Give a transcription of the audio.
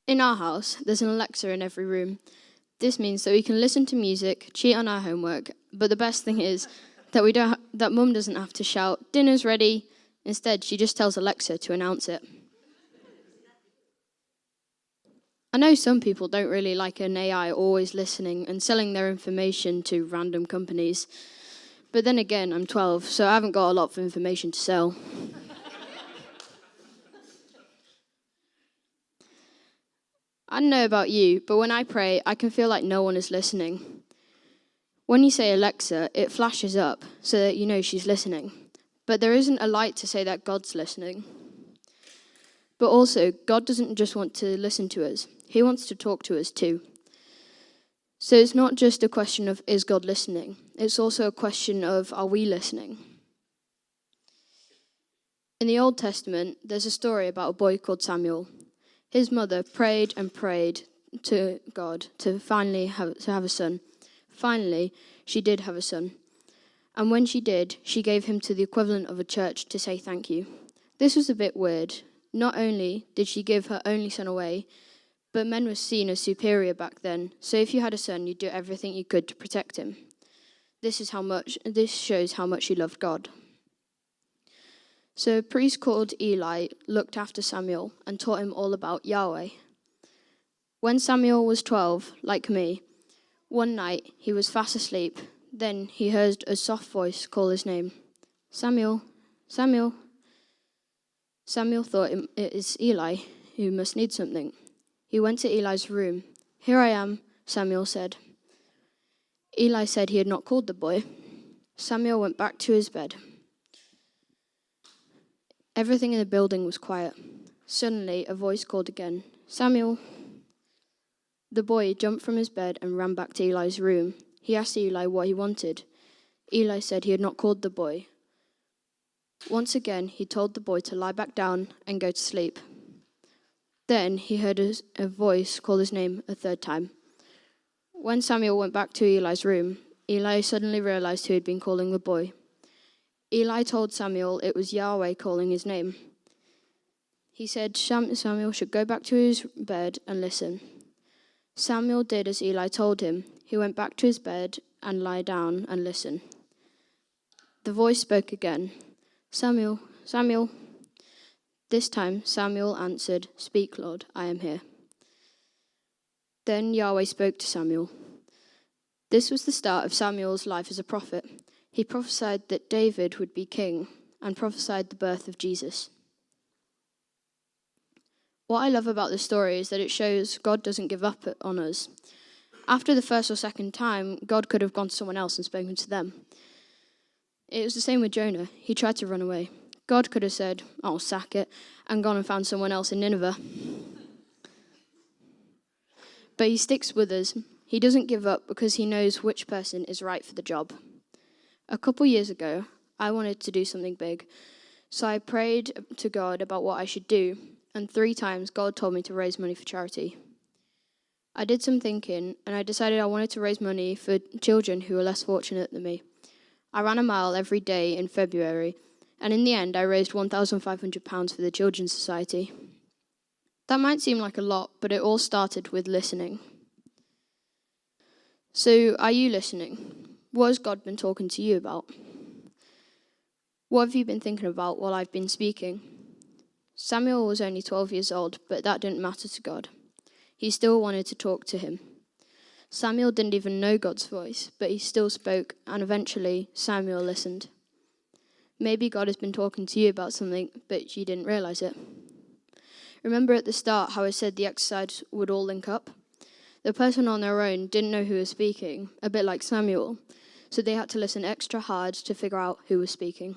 In our house, there's an Alexa in every room. This means that we can listen to music, cheat on our homework, but the best thing is that Mum doesn't have to shout, "Dinner's ready." Instead, she just tells Alexa to announce it. I know some people don't really like an AI always listening and selling their information to random companies. But then again, I'm 12, so I haven't got a lot of information to sell. I don't know about you, but when I pray, I can feel like no one is listening. When you say Alexa, it flashes up so that you know she's listening. But there isn't a light to say that God's listening. But also, God doesn't just want to listen to us. He wants to talk to us too. So it's not just a question of, is God listening? It's also a question of, are we listening? In the Old Testament, there's a story about a boy called Samuel. His mother prayed and prayed to God to finally have a son. Finally, she did have a son. And when she did, she gave him to the equivalent of a church to say thank you. This was a bit weird. Not only did she give her only son away, but men were seen as superior back then. So if you had a son, you'd do everything you could to protect him. This shows how much she loved God. So a priest called Eli looked after Samuel and taught him all about Yahweh. When Samuel was 12, like me, one night he was fast asleep. Then he heard a soft voice call his name. Samuel, Samuel. Samuel thought it is Eli, who must need something. He went to Eli's room. "Here I am," Samuel said. Eli said he had not called the boy. Samuel went back to his bed. Everything in the building was quiet. Suddenly, a voice called again, "Samuel." The boy jumped from his bed and ran back to Eli's room. He asked Eli what he wanted. Eli said he had not called the boy. Once again, he told the boy to lie back down and go to sleep. Then he heard a voice call his name a third time. When Samuel went back to Eli's room, Eli suddenly realized who had been calling the boy. Eli told Samuel it was Yahweh calling his name. He said Samuel should go back to his bed and listen. Samuel did as Eli told him. He went back to his bed and lay down and listened. The voice spoke again. "Samuel, Samuel." This time Samuel answered, "Speak, Lord, I am here." Then Yahweh spoke to Samuel. This was the start of Samuel's life as a prophet. He prophesied that David would be king and prophesied the birth of Jesus. What I love about this story is that it shows God doesn't give up on us. After the first or second time, God could have gone to someone else and spoken to them. It was the same with Jonah. He tried to run away. God could have said, "I'll sack it," and gone and found someone else in Nineveh. But he sticks with us. He doesn't give up because he knows which person is right for the job. A couple years ago, I wanted to do something big. So I prayed to God about what I should do, and 3 times God told me to raise money for charity. I did some thinking, and I decided I wanted to raise money for children who are less fortunate than me. I ran a mile every day in February, and in the end, I raised £1,500 for the Children's Society. That might seem like a lot, but it all started with listening. So, are you listening? What has God been talking to you about? What have you been thinking about while I've been speaking? Samuel was only 12 years old, but that didn't matter to God. He still wanted to talk to him. Samuel didn't even know God's voice, but he still spoke, and eventually Samuel listened. Maybe God has been talking to you about something, but you didn't realize it. Remember at the start how I said the exercise would all link up? The person on their own didn't know who was speaking, a bit like Samuel, so they had to listen extra hard to figure out who was speaking.